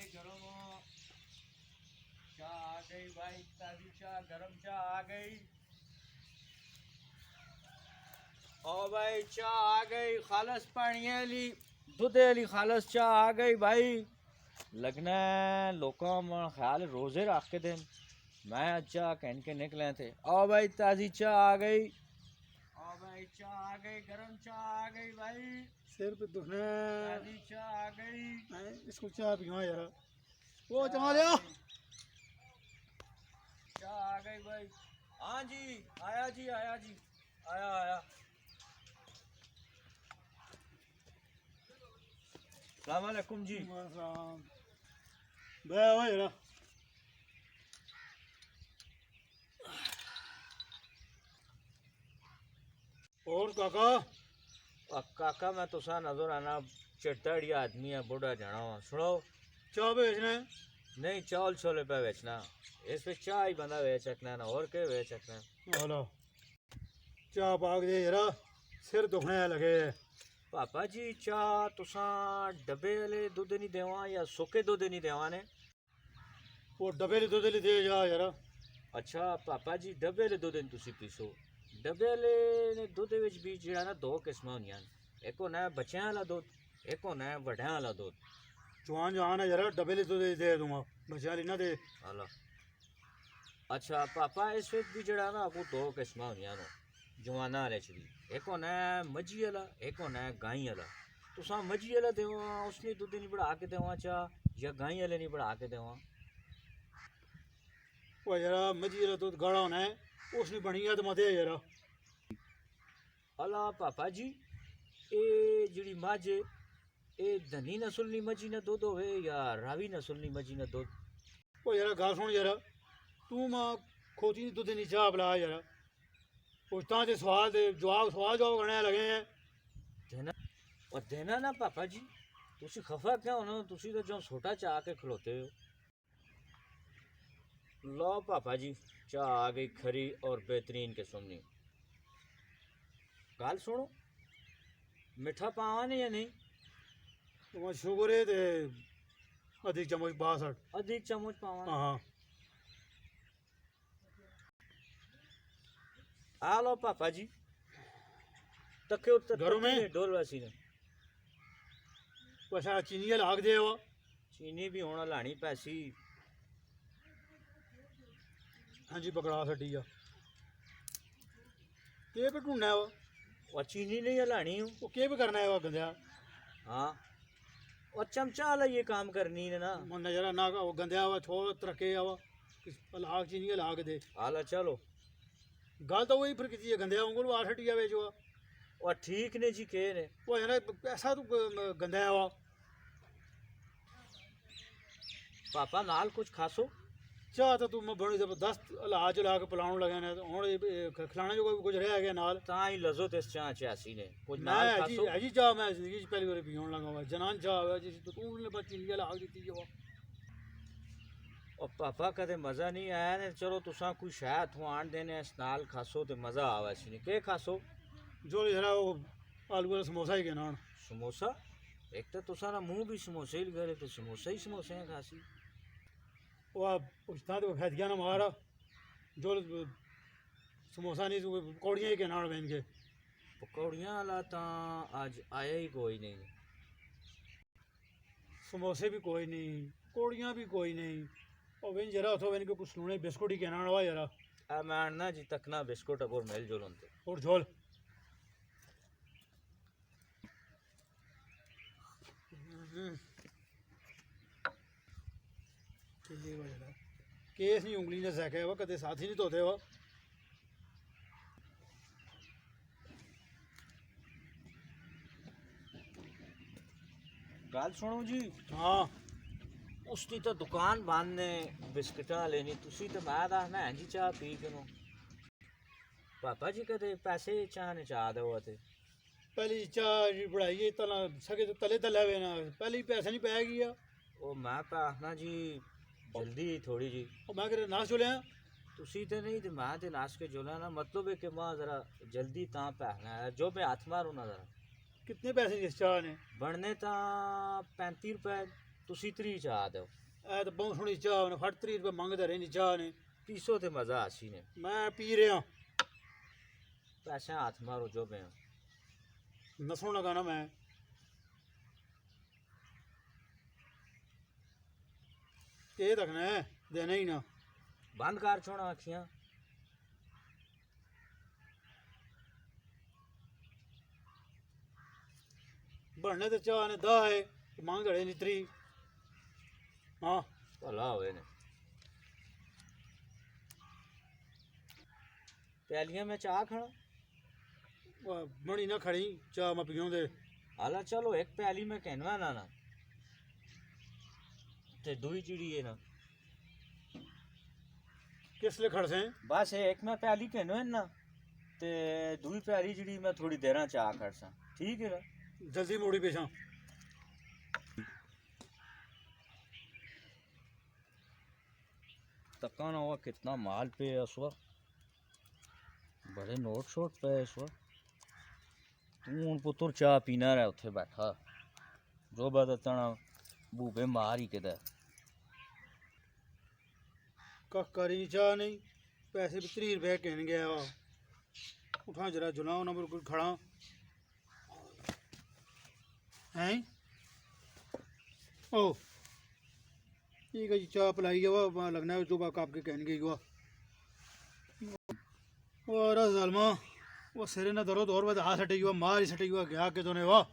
गरम चाह आ गई भाई, ताजी चाह, गरम चाह आ गई। ओ भाई चाह आ गई, खालस पानी वाली दूध वाली खालस चाह आ गई भाई। लगना लोगों में ख्याल रोजे रख के दिन मैं चाह कहन के निकले थे। ओ भाई ताजी चाह आ गई, ओ भाई चाह आ गई, गरम चाह आ गई भाई। सिर पे दुखना ताजी चाह आ गई। इसको चाह पियो यार। वो चाह लिया चाह आ गई भाई। हाँ जी आया जी, आया जी, आया आया। सलाम अलैकुम जी। बे हो यार। और काका काका मैं तो सा नजर आना चिड़तड़ी आदमी है, बूढ़ा जाना हुआ। सुनो चाह बेचना है? नहीं चावल छोले पे बेचना, इस पे चाय ही बंदा बेच सकना ना, और क्या बेच सकना। हेलो चाह पाक दे यार, सिर दुखने लगे। पापा जी चाह तुसा डब्बे वाले दुध नहीं देवा या सुके दुध नहीं देवा ने? वो डबे दुध दे जा यार। अच्छा पापा जी डब्बे वाले दुध तुसी पीसो। डब्बे वाले ने दुध विच भी जेड़ा ना दो किस्मां होंदियां, एक होना है बच्चों वाला दुध, एक होना है वड्डियां वाला दुध। जवान जहान है यार, डबे दुध दे दूंगा, बच्चा ना दे। हेलो अच्छा पापा इस विच भी जेड़ा ना आपको दो किस्मां होंदियां नो जवाना वाले च भी, एक होना है मज्जी वाला, एक होना है गाई वाला। तुसा मज्जी वाला देवा उसने दुध नहीं बढ़ा के देवा चाह, या गाई वाले नहीं बढ़ा के देवा? वो यार मजी वाला दूध गाढ़ा होना है, उसने बनी है तो मत दे यार। अला पापा जी ए जिड़ी मझ ए धनी नस्ल मजी ना दुध होवे या रावी नस्ल मजी ना दुध? वो यार गल सुन यार, तू मां खोती नी दुध नहीं चाह पिला यार। पुछता ते सवाल दे जवाब करने लगे हैं। देना और देना ना पापा जी, तुसी खफा क्या होना, तुसी तो जो छोटा चाह के खलोते हो। लो पापा जी चाह आ गई खरी और बेहतरीन किस्म की। गल सुनो मिठा पावा ने या नहीं? तो शुगर है ते अधिक चम्मच 62। अधिक चम्मच पावा? हाँ आ लो पापा जी, तके उत्तर घरों में डोल वासी ने पैसा चीनी लाग दे वो। चीनी भी होना लानी पैसी। हाँ जी पकड़ा सटी आ के पे ढूंढना है वो। और चीनी नहीं लानी हो वो के पे करना है वो गंदा। हाँ और चमचा वाला ये काम करनी है ना। मन जरा ना वो गंदा वो छोड़ तरके आवा लाग चीनी लाग दे। हाला चलो गल तो वही फिर किसी गंदे उंगल आ सटी आवे जो। और ठीक ने जी कह रहे वो है ना पैसा तू गंदा है वो। पापा नाल कुछ खासो? चाह तो तू मैं बड़ी जबरदस्त इलाज ला के पिलाने लगे ने, हूँ खिलाने जो कुछ रह गया नाल। ता ही लजो इस चाह चासी ने कुछ मैं नाल खासो? जी चाह मैं जिंदगी पहली बार पीने लगा हुआ जनान चाह है जिस तो तू ने बच्ची लिया लाग दी जो। और पापा कदे मज़ा नहीं आया ने, चलो तुसा कोई शायद थू आन देने इस नाल खासो तो मज़ा आवा सी ने। के खासो? जो जरा वो आलू वाला समोसा ही कहना। समोसा? एक तो तुसा ना मुंह भी समोसे ही गए तो समोसा ही समोसे हैं खासी। वो पूछता तो फैस गया ना मारा जो समोसा नहीं तो पकौड़ियाँ ही कहना बहन के। पकौड़ियाँ वाला तो आज आया ही कोई नहीं। समोसे भी कोई नहीं, पकौड़ियाँ भी कोई नहीं। और बहन जरा उठो बहन के कुछ लूने बिस्कुट ही कहना हुआ जरा। मैं आना जी तकना बिस्कुट और मेल जोल होते और झोल केस नहीं उंगली ने सैके वो कदे साथ ही नहीं धोते वो। गल सुनो जी। हाँ उसकी तो दुकान बंद ने बिस्किटा लेनी, तुसी तो मैं दसना जी चाह पी के नो। पापा जी कदे पैसे चाह ने चाह दो थे? पहली चाह बढ़ाइए तना सके तो तले तले हुए ना पहले ही पैसे नहीं पै गया। ओ मैं आखना जी जल्दी थोड़ी जी। और मैं करे नाश चले तुसी तो नहीं तो मैं तो नाश के जोला ना, मतलब है कि मैं जरा जल्दी ता पैना है जो पे हाथ मारो ना जरा। कितने पैसे इस चाह ने? बनने ता 35 रुपए ਤੁਸੀਂ 30 ਚਾਹ ਦਿਓ ਇਹ ਤਾਂ ਬਹੁਤ ਸੋਹਣੀ ਚਾਹ ਨੇ, ਫੜ 30 ਰੁਪਏ ਮੰਗਦੇ ਰਹਿੰਦੀ ਚਾਹ ਨੇ। ਪੀਸੋ ਤੇ ਮਜ਼ਾ ਆਸੀ ਨੇ। ਮੈਂ ਪੀ ਰਿਹਾ, ਪੈਸੇ ਹੱਥ ਮਾਰੋ ਜੋ ਬੇ ਨਸੋਂ ਲਗਾਣਾ ਮੈਂ। ਇਹ ਰੱਖਣਾ ਹੈ, ਦੇਣਾ ਹੀ ਨਾ। ਬੰਦ ਕਰ ਛੋਣਾ ਅੱਖੀਆਂ। ਬਣਨੇ ਤੇ ਚਾਹ ਨੇ 10 ਹੈ, ਮੰਗ ਘੜੇ ਨੀ 30। ਹਾਂ ਭਲਾ ਹੋਵੇ ਨੇ। ਪਿਆਲੀਆਂ में चाह खाना बनी ना खड़ी चाह मैं पियों दे। हाला चलो एक प्याली में कहना ना ना ते दुई चिड़ी है ना किस लिए खड़ से बस एक में प्याली कहना है ना ते दुई प्याली चिड़ी मैं थोड़ी देर चाह कर सा। ठीक है ना जल्दी मोड़ी पेशा। तक्का ना हुआ कितना माल पे है उस वक्त, बड़े नोट शोट पे इस वक्त। तू हूँ पुत्र चाह पीना रहा उत्थे बैठा जो बदतना बूबे मार ही किधर करी चाह नहीं। पैसे भी 30 रुपए कहने गया वा। उठा जरा जुलाओ ना बिल्कुल खड़ा हैं। ओ ठीक है जी, चाह पिलाई है वह लगना है जो बात आपके कहने गई हुआ। और जलमा वो सिरे ना दरो दौर बाद हाथ हटे हुआ मार ही सटे हुआ गया के तो ने वाह।